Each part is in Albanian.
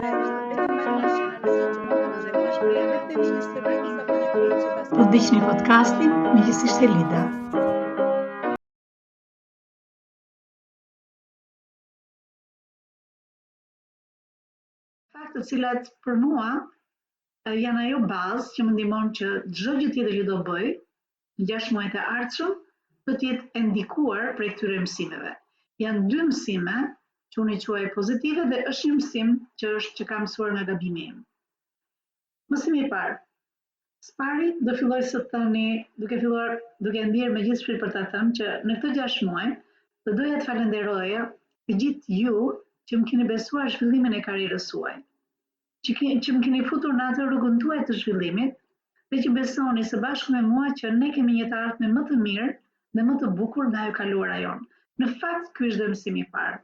Po dëgjoni podcastin Miqësisht e Lida. Fakte të cilat për mua janë ajo bazë që më ndihmon që çdo gjë tjetër që do bëj në 6 muajt e ardhshëm do të jetë e ndikuar prej këtyre mësimeve. Janë 2 mësime që unë i quaj pozitive dhe është një mësim që kam mësuar nga gabimi im. Mësimi i parë. Spari do filloj së tani duke ndjerë me gjithë shpirt për ta thënë që në këto 6 muaj do doja të falenderoja të gjithë ju që më keni besuar zhvillimin e karrierës suaj, që më keni futur në atë rrugën tuaj të zhvillimit dhe që besoni së bashku me mua që ne kemi një të ardhme më të mirë dhe më të bukur nga ajo kaluara jon. Në fakt, ky është mësimi i parë.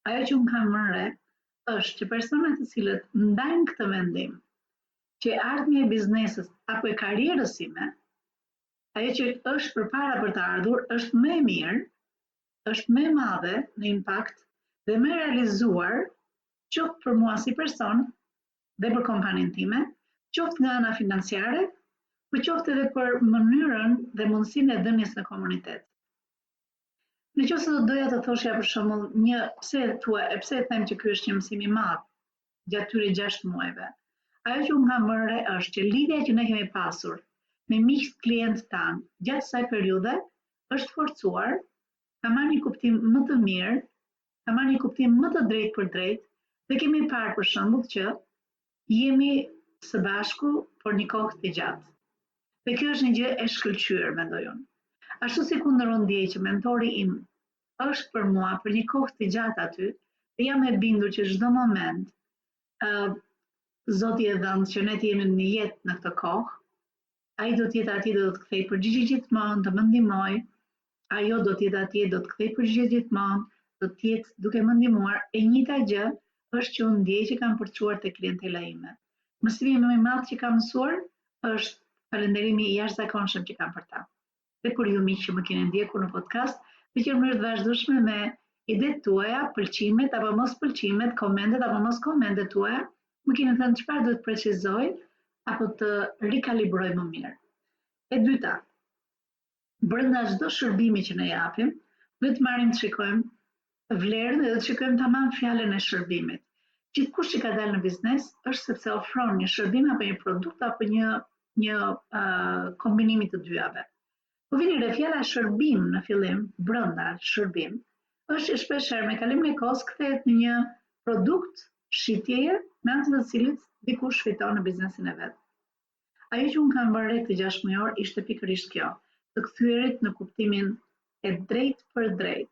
Ajo që unë kam marrë është që personat të cilët ndajnë këtë mendim që ardhmja e biznesit apo e karrierës sime, ajo që është përpara për të ardhur, është më e mirë, është më e madhe në impakt dhe më e realizuar qoftë për mua si person dhe për kompaninë time, qoftë nga ana financiare, por qoftë edhe për mënyrën dhe mundësinë e dhënies në komunitet. Nëse do doja të thoshja për shembull pse e them që ky është një mësim i madh gjatë këtyre 6 muajve. Ajo që unë kam bërë është që lidhja që ne kemi pasur me miqt klientë tanë gjatë kësaj periudhe është forcuar, ka marrë një kuptim më të mirë, ka marrë një kuptim më të drejtë për drejtë dhe kemi parë për shembull që jemi së bashku për një kohë të gjatë. Dhe kjo është një gjë e shkëlqyer, mendoj unë. Ashtu si kundër unë ndjej që mentori im është për mua për një kohë të gjatë aty, dhe jam e bindur që çdo moment Zoti e dhënë që ne të jemi në jetë në këtë kohë, ai do të jetë atje, do të kthej përgjigje gjithmonë, të më ndihmoj, ajo do të jetë atje, do të kthej përgjigje gjithmonë, do të jetë duke më ndihmuar. E njëjta gjë është që unë ndjej që kam përçuar te klientela ime. Mësimi më i madh që kam mësuar është falënderimi i jashtëzakonshëm që kam për ta. Dhe për ju miq që më keni ndjekur në podcast, dhe që në mënyrë të vazhdueshme me idetë tuaja, pëlqimet apo mos pëlqimet, komentet apo mos komentet tuaja, më keni thënë çfarë duhet precizoj apo të rikalibroj më mirë. E dyta, brenda çdo shërbimi që ne japim, duhet të marrim të shikojmë vlerën dhe të shikojmë tamam fjalën e shërbimit. Gjithkush që ka dalë në biznes është sepse ofron një shërbim apo një produkt apo një kombinim të dyave. Po vini re fjala shërbim në fillim, brenda shërbim, është shpeshherë me kalimin e kohës kthehet në një produkt shitjeje me anë të cilit dikush fiton në biznesin e vet. Ajo që unë kam bërë këtë 6 muaj ishte pikërisht kjo, të kthyerit në kuptimin e drejtë për drejtë,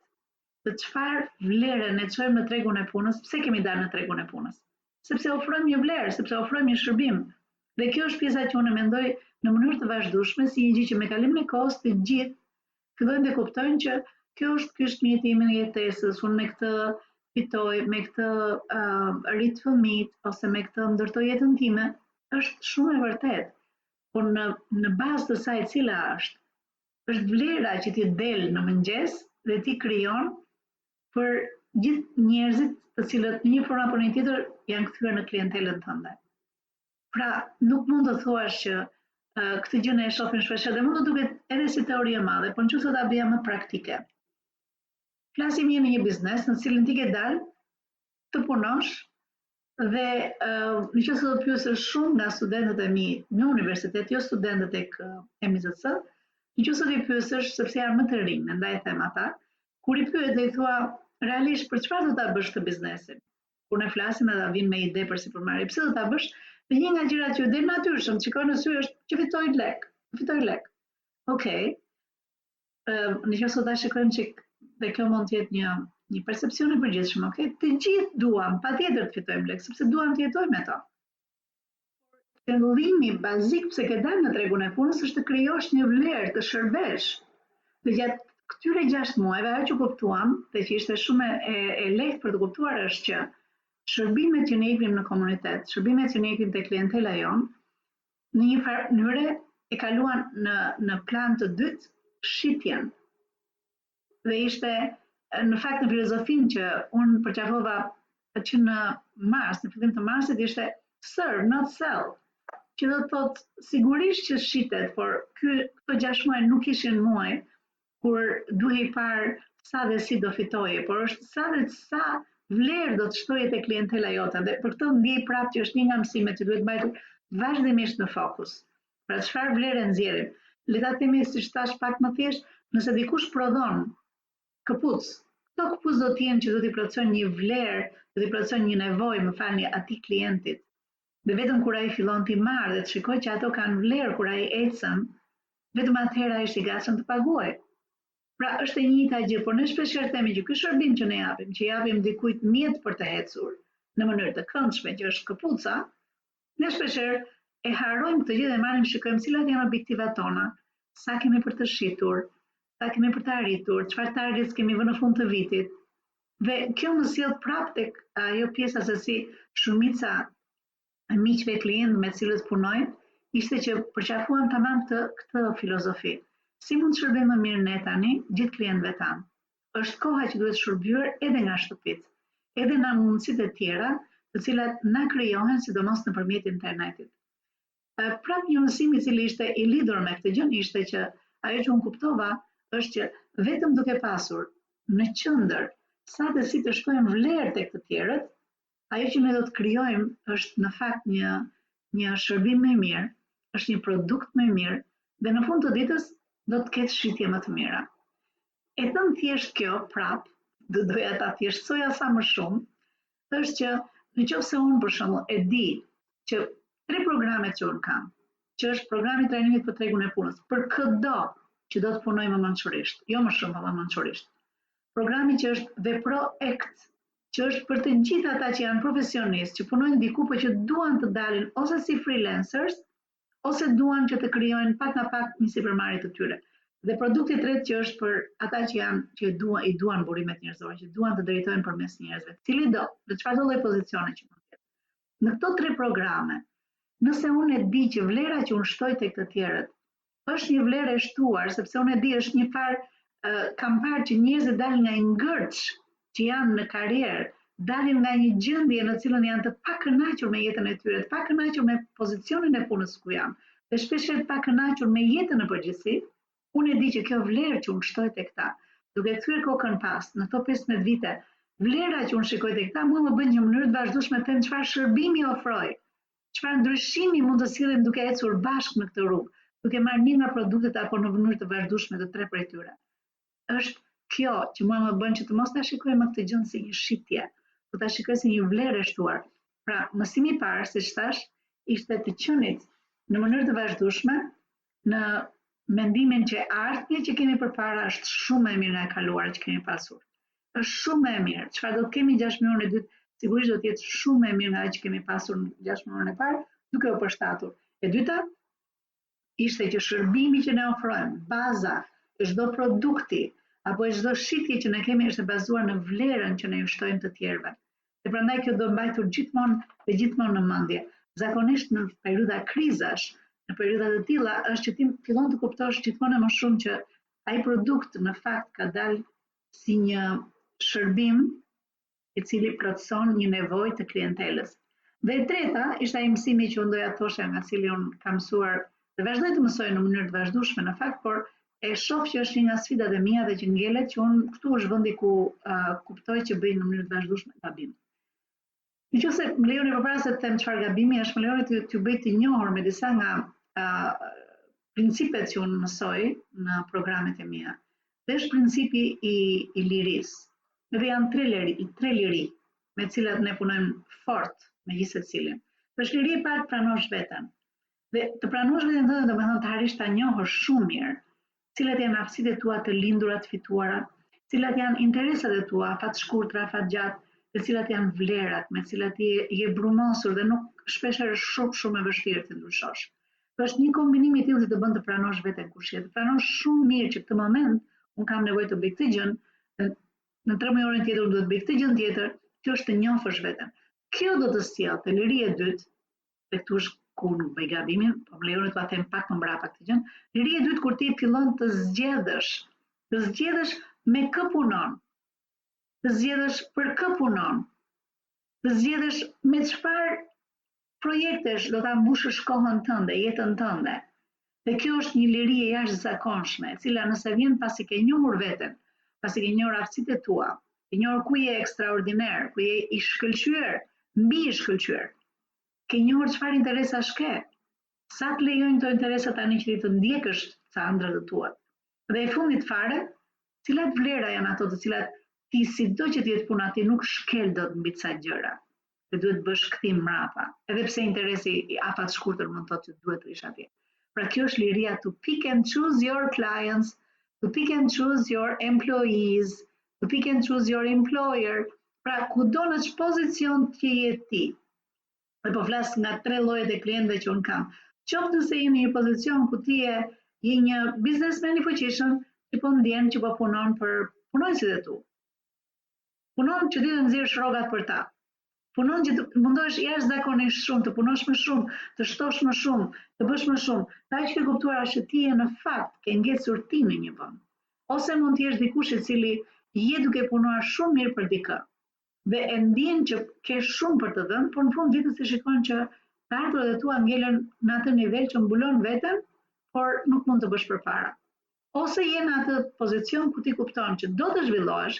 të çfarë vlere ne çojmë në tregun e punës, pse kemi dalë në tregun e punës? Sepse ofrojmë një vlerë, sepse ofrojmë një shërbim. Dhe kjo është pjesa që unë mendoj në mënyrë të vazhdueshme si një gjë që me kalimin e kohës të gjithë fillojnë të kuptojnë që kjo është mjetimi i jetesës, unë me këtë fitoj, me këtë rrit fëmijët ose me këtë ndërtoj jetën time, është shumë e vërtetë. Por në bazë të saj cila është vlera që ti del në mëngjes dhe ti krijon për gjithë njerëzit të cilët në një formë apo në tjetër janë kthyer në klientelën tënde. Pra, nuk mund të thuash që këtë gjë ne e shohim shpesh dhe mund të duket edhe si teori e madhe, por nëse ta bëja më praktike. Flasim në një biznes në cilin ti ke dalë të punosh dhe nëse do të pyesësh shumë nga studentët e mi në universitet, jo studentët tek MIZC, nëse do i pyesësh sepse janë më të rinj, ndaj them ata, kur i pyet dhe i thua realisht për çfarë do ta bësh këtë biznesin? Kur ne flasim edhe vin me ide për si përmarrje, pse do ta bësh? Dhe një nga gjërat që del natyrshëm, shikoj në sy është që fitoj lek. Okej. Nëse ta shikojmë çik dhe kjo mund të jetë një percepcion i përgjithshëm, okay? Të gjithë duam patjetër të fitojmë lek, sepse duam të jetojmë me to. Qëllimi bazik pse ke dalë në tregun e punës është të krijosh një vlerë, të shërbesh. Dhe gjatë këtyre 6 muajve ajo që kuptuam, dhe që ishte shumë e lehtë për të kuptuar është që shërbimet që ne jepim në komunitet, shërbimet që ne jepim te klientela jon, në një farë mënyrë e kaluan në plan të dytë shitjen. Dhe ishte në fakt në filozofinë që unë përqafova që në mars, në fillim të marsit ishte serve, not sell, që do të thotë sigurisht që shitet, por këto 6 muaj nuk ishin muaj kur duhej parë sa dhe si do fitoje, por është sa dhe sa vlerë do të shtoje te klientela jote. Dhe për këtë ndjej prapë që është një nga mësimet që duhet mbajtur vazhdimisht në fokus. Pra çfarë vlerë nxjerrim? Le ta themi siç thash pak më thjesht, nëse dikush prodhon këpuc, këto këpuc do të jenë që do t'i plotësojnë një vlerë, do t'i plotësojnë një nevojë, më falni, atij klientit. Dhe vetëm kur ai fillon t'i marrë dhe të shikojë që ato kanë vlerë kur ai ecën, vetëm atëherë ai është i gatshëm të paguajë. Pra është e njëjta gjë, por ne shpeshherë themi që ky shërbim që ne japim dikujt mjet për të ecur në mënyrë të këndshme, që është këpuca, ne shpeshherë e harrojmë këtë gjë dhe marrim shikojmë cilat janë objektivat tona, sa kemi për të shitur, sa kemi për të arritur, çfarë targets kemi vënë në fund të vitit. Dhe kjo më sjell prapë tek ajo pjesa se si shumica e miqve klientë me cilët punoj, ishte që përqafuam tamam këtë filozofi. Si mund të shërbejmë më mirë ne tani gjithë klientëve tanë? Është koha që duhet shërbyer edhe nga shtëpitë, edhe nga mundësitë e tjera, të cilat na krijohen sidomos nëpërmjet internetit. Prapë një mësim i cili ishte i lidhur me këtë gjë ishte që ajo që unë kuptova është që vetëm duke pasur në qendër sa dhe si të shtojmë vlerë tek të tjerët, ajo që ne do të krijojmë është në fakt një shërbim më i mirë, është një produkt më i mirë dhe në fund të ditës do të ketë shitje më të mira. E thënë thjesht kjo, prapë, doja ta thjeshtësoja sa më shumë, është që nëse unë për shembull e di që 3 programet që unë kam, që është programi i trajnimit për tregun e punës, për çdo që do të punoj më mençurisht, jo më shumë, por më mençurisht. Programi që është Vepro Act, që është për të gjithë ata që janë profesionistë, që punojnë diku por që duan të dalin ose si freelancers, ose duan që të krijojnë pak nga pak një sipërmarrje të tyre. Dhe produkti i tretë që është për ata që i duan burimet njerëzore, që duan të drejtojnë përmes njerëzve, cili do, në çfarëdo lloj pozicioni që mund të jetë. Në këto 3 programe, nëse unë e di që vlera që unë shtoj tek të tjerët është një vlerë e shtuar, sepse unë e di është një farë, kam parë që njerëzit dalin nga një ngërç që janë në karrierë, dalin nga një gjendje në cilën janë të pakënaqur me jetën e tyre, të pakënaqur me pozicionin e punës ku janë, dhe shpeshherë të pakënaqur me jetën në përgjithësi. Unë e di që kjo vlerë që unë shtoj tek ta, duke kthyer kokën pas në këto 15 vite, vlera që unë shikoj tek ta mua më bën një mënyrë të vazhdueshme të them çfarë shërbimi ofroj, çfarë ndryshimi mund të sillim duke ecur bashkë në këtë rrugë, duke marrë një nga produktet apo në mënyrë të vazhdueshme të 3 prej tyre. Është kjo që mua më bën që të mos ta shikoj më këtë gjë si një shitje, por ta shikoj si një vlerë e shtuar. Pra, mësimi i parë, siç thash, ishte të qenit në mënyrë të vazhdueshme në mendimin që ardhmja që kemi përpara është shumë më e mirë nga e kaluara që kemi pasur. Është shumë më e mirë. Çfarë do të kemi 6 muajin e dytë, sigurisht do të jetë shumë më e mirë nga ajo që kemi pasur në 6 muajin e parë, duke u përshtatur. E dyta ishte që shërbimi që ne ofrojmë, baza e çdo produkti apo e çdo shitje që ne kemi është e bazuar në vlerën që ne ju shtojmë të tjerëve. Dhe prandaj kjo do mbajtur gjithmonë në mendje. Zakonisht në periudha krizash, në periudha të tilla është që ti fillon të kuptosh gjithmonë më shumë që ai produkt në fakt ka dalë si një shërbim i cili plotëson një nevojë të klientelës. Dhe e treta ishte ai mësimi që unë doja të thosha, nga cili unë kam mësuar dhe vazhdoj të mësoj në mënyrë të vazhdueshme në fakt, por e shoh që është një nga sfidat e mia dhe që ngelet që unë këtu është vendi ku kuptoj që bëj në mënyrë të vazhdueshme gabim. Nëse më lejoni përpara se të them çfarë gabimi është, më lejoni t'ju bëj të njohur me disa nga principet që unë mësoj në programet e mia. Dhe është principi i lirisë. Dhe janë 3 liri me cilat ne punojmë fort me gjithë secilin. Është liria e parë të pranosh veten. Dhe të pranosh veten tënde domethënë të harish ta njohësh shumë mirë, cilat janë aftësitë tua të lindura të fituara, cilat janë interesat e tua, fat shkurtra, fat gjatë, dhe cilat janë vlerat me cilat je brumosur dhe nuk shpeshherë është shumë e vështirë të ndryshosh. Është një kombinim i tillë që të bën të pranosh veten kush je, të pranosh shumë mirë që këtë moment un kam nevojë të bëj këtë gjë, në 13 orën tjetër duhet të bëj këtë gjë tjetër, kjo është të njohësh veten. Kjo do të sjellë te liria e dytë, dhe këtu është ku nuk bëj gabimin, po më lejoni t'ua them pak më mbrapa këtë gjë. Liria e dytë kur ti fillon të zgjedhësh me kë punon, të zgjedhësh për kë punon, të zgjedhësh me çfarë projektesh do ta mbushësh kohën tënde, jetën tënde. Dhe kjo është një liri e jashtëzakonshme, e cila nëse vjen pasi ke njohur veten, pasi ke njohur aftësitë tua, ke njohur ku je ekstraordiner, ku je i shkëlqyer, mbi i shkëlqyer. Ke njohur çfarë interesash ke. Sa të lejojnë këto interesa tani që ti të ndjekësh ca ëndrat të tua. Dhe e fundit fare, cilat vlera janë ato të cilat ti sido që të jetë puna ti nuk shkel dot mbi ca gjëra. Dhe duhet bësh kthim mrapa, edhe pse interesi i afat shkurtër mund të thotë që duhet të rish atje. Pra kjo është liria to pick and choose your clients, to pick and choose your employees, to pick and choose your employer. Pra kudo në ç'është pozicion që je ti. Dhe po flas nga 3 llojet e klientëve që un kam. Qoftë nëse je në një pozicion ku ti je një businessman i fuqishëm, që po ndjen që po punon për punonjësit e tu. Punon që ti të nxjerrësh rrogat për ta. Punon që të mundohesh jashtëzakonisht shumë, të punosh më shumë, të shtosh më shumë, të bësh më shumë. Ta që ke kuptuar është që ti je në fakt ke ngecur ti në një vend. Ose mund të jesh dikush i cili je duke punuar shumë mirë për dikë. Dhe e ndjen që ke shumë për të dhënë, por në fund vitës e shikon që të ardhurat e tua ngelen në atë nivel që mbulon veten, por nuk mund të bësh përpara. Ose je në atë pozicion ku ti kupton që do të zhvillohesh,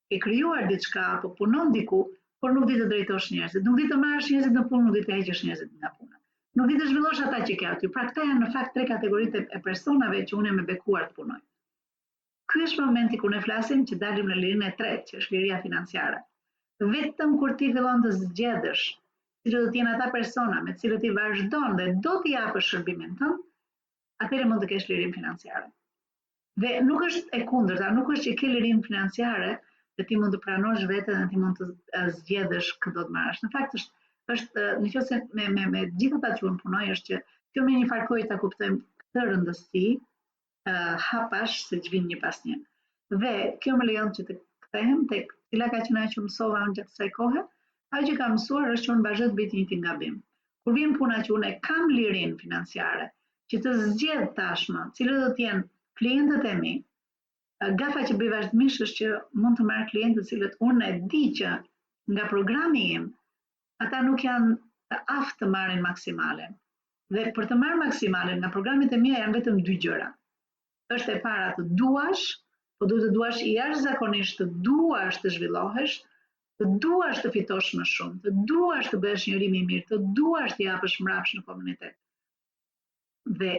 ke krijuar diçka apo punon diku, por nuk di të drejtosh njerëzit, nuk di të marrësh njerëzit në punë, nuk di të heqësh njerëzit nga puna. Nuk di të zhvillosh ata që ke aty. Pra këta janë në fakt 3 kategoritë e personave që unë jam e bekuar të punoj. Ky është momenti ku ne flasim që dalim në lirinë e tretë, që është liria financiare. Vetëm kur ti fillon të zgjedhësh cilët do të jenë ata persona me të cilët ti vazhdon dhe do t'i japësh shërbimin tënd, atëherë mund të kesh lirinë financiare. Dhe nuk është e kundërta, nuk është që ke lirinë financiare dhe ti mund të pranosh veten dhe ti mund të zgjedhësh këtë do të marrësh. Në fakt është nëse me gjithë ata që unë punoj është që kjo me një farkoj ta kuptojmë këtë rëndësi hapash se që vinë një pas një. Dhe kjo më lejon që të kthehem tek cila ka qenë ajo që mësova unë gjatë kësaj kohe. Ajo që kam mësuar është që unë vazhdo të bëj një gabim. Kur vjen puna që unë kam lirinë financiare, që të zgjedh tashmë cilët do të jenë klientët e mi, gafa që bëj vazhdimisht është që mund të marr klientë të cilët unë e di që nga programi im, ata nuk janë të aftë të marrin maksimalen. Dhe për të marrë maksimalen nga programet e mia janë vetëm 2 gjëra. Është e para të duash, po duhet të duash jashtëzakonisht, të duash të zhvillohesh, të duash të fitosh më shumë, të duash të bëhesh njëri më i mirë, të duash të japësh mbrapsht në komunitet. Dhe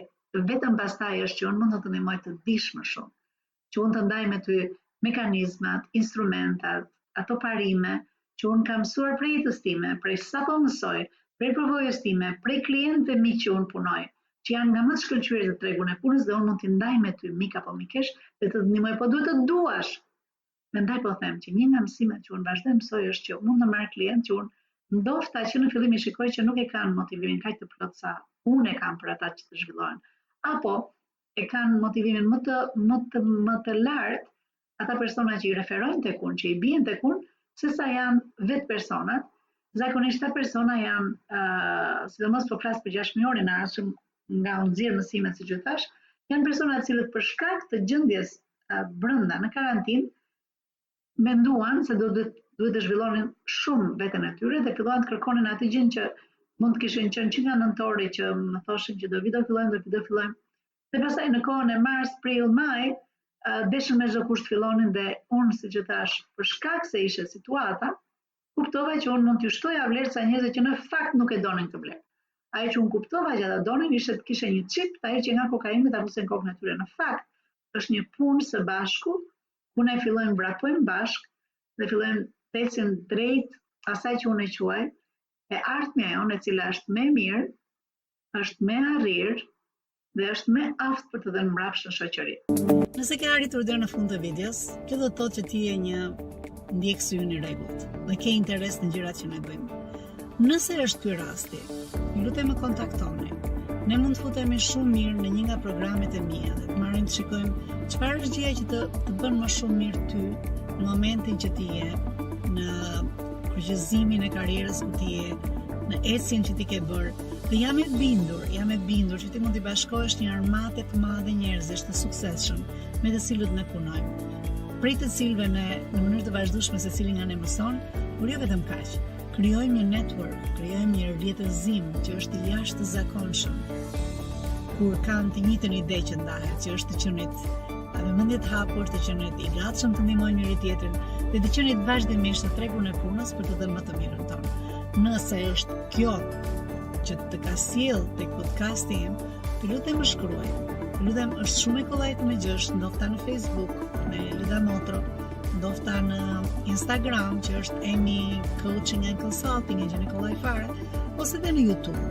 vetëm pastaj është që unë mund të të ndihmoj të dish më shumë, që unë të ndaj me ty mekanizmat, instrumentat, ato parime që unë kam mësuar prej jetës time, prej sa po mësoj, prej përvojës time, prej klientëve mi që unë punoj, që janë nga më të shkëlqyer të tregun e punës dhe unë mund t'i ndaj me ty mik apo mikesh dhe të ndihmoj, po duhet të duash. Mendoj po them që një nga mësimet që unë vazhdoj mësoj është që mund të marr klient që unë ndoshta që në fillim i shikoj që nuk e kanë motivimin kaq të plot sa unë e kam për ata që të zhvillohen, apo e kanë motivimin më të lartë ata persona që i referojnë tek unë, që i bien tek unë, sesa janë vetë personat. Zakonisht ata persona janë, sidomos po flas për 6 mujorin e ardhshëm nga unë nxjerr mësimet siç u thash, janë persona të cilët për shkak të gjendjes brenda në karantinë menduan se duhet të zhvillonin shumë veten e tyre dhe filluan të kërkonin atë gjën që mund të kishin qenë që nga nëntori që më thoshin që do fillojmë. Dhe pastaj në kohën e mars, prill, maj, deshën me çdo kusht fillonin dhe unë siç e thash, për shkak se ishte situata, kuptova që unë mund t'ju shtoja vlerë sa njerëz që në fakt nuk e donin këtë vlerë. Ajo që unë kuptova që ata donin ishte të kishe një çip, ta heqin nga kokaini ta fusin kokën e tyre. Në fakt, është një punë së bashku, ku ne fillojmë vrapojmë bashk dhe fillojmë të ecim drejt asaj që unë e quaj e ardhmja jonë, e cila është më e mirë, është më arrir dhe është më aftë për të dhënë mbrapsht në shoqëri. Nëse ke arritur deri në fund të videos, kjo do të thotë që ti je një ndjekës i rregullt dhe ke interes në gjërat që ne bëjmë. Nëse është ky rasti, lutem më kontaktoni. Ne mund të futemi shumë mirë në një nga programet e mia dhe të marrim të shikojmë çfarë është gjëja që të bën më shumë mirë ty në momentin që ti je në kryqëzimin e karrierës ku ti je, në ecjen që ti ke bërë. Dhe jam e bindur që ti mund të bashkohesh një armatë të madhe njerëzish të suksesshëm me të cilët ne punojmë. Prej të cilëve ne në mënyrë të vazhdueshme secili nga ne mëson, por jo vetëm kaq. Krijojmë një network, krijojmë një rrjetëzim që është i jashtëzakonshëm. Kur kanë të njëjtën ide që ndahet, që është të qenit me mendje të hapur, të qenit i gatshëm të ndihmojnë njëri tjetrin dhe të qenit vazhdimisht në tregun e punës për të dhënë më të mirën tonë. Nëse është kjo që të ka sjell tek podcasti im, të lutem më shkruaj. Të lutem, është shumë e kollaj të më gjesh, ndofta në Facebook me Lida Notro, ndofta në Instagram që është Amy Coaching and Consulting e gjeni kollaj fare, ose edhe në YouTube.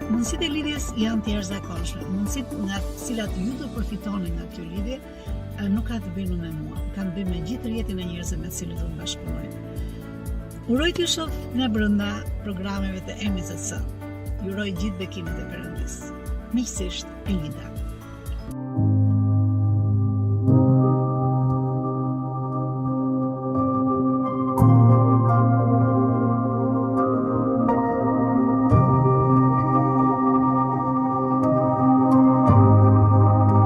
Mundësitë e lidhjes janë të jashtëzakonshme. Mundësitë nga të cilat ju do përfitoni nga kjo lidhje nuk ka të bëjë me mua, ka të bëjë me gjithë rrjetin e njerëzve me të cilët do të bashkëpunoj. Uroj t'ju shoh nga brenda programeve të MCC. Ju uroj gjithë bekimet e Perëndis. Miqësisht, Elida.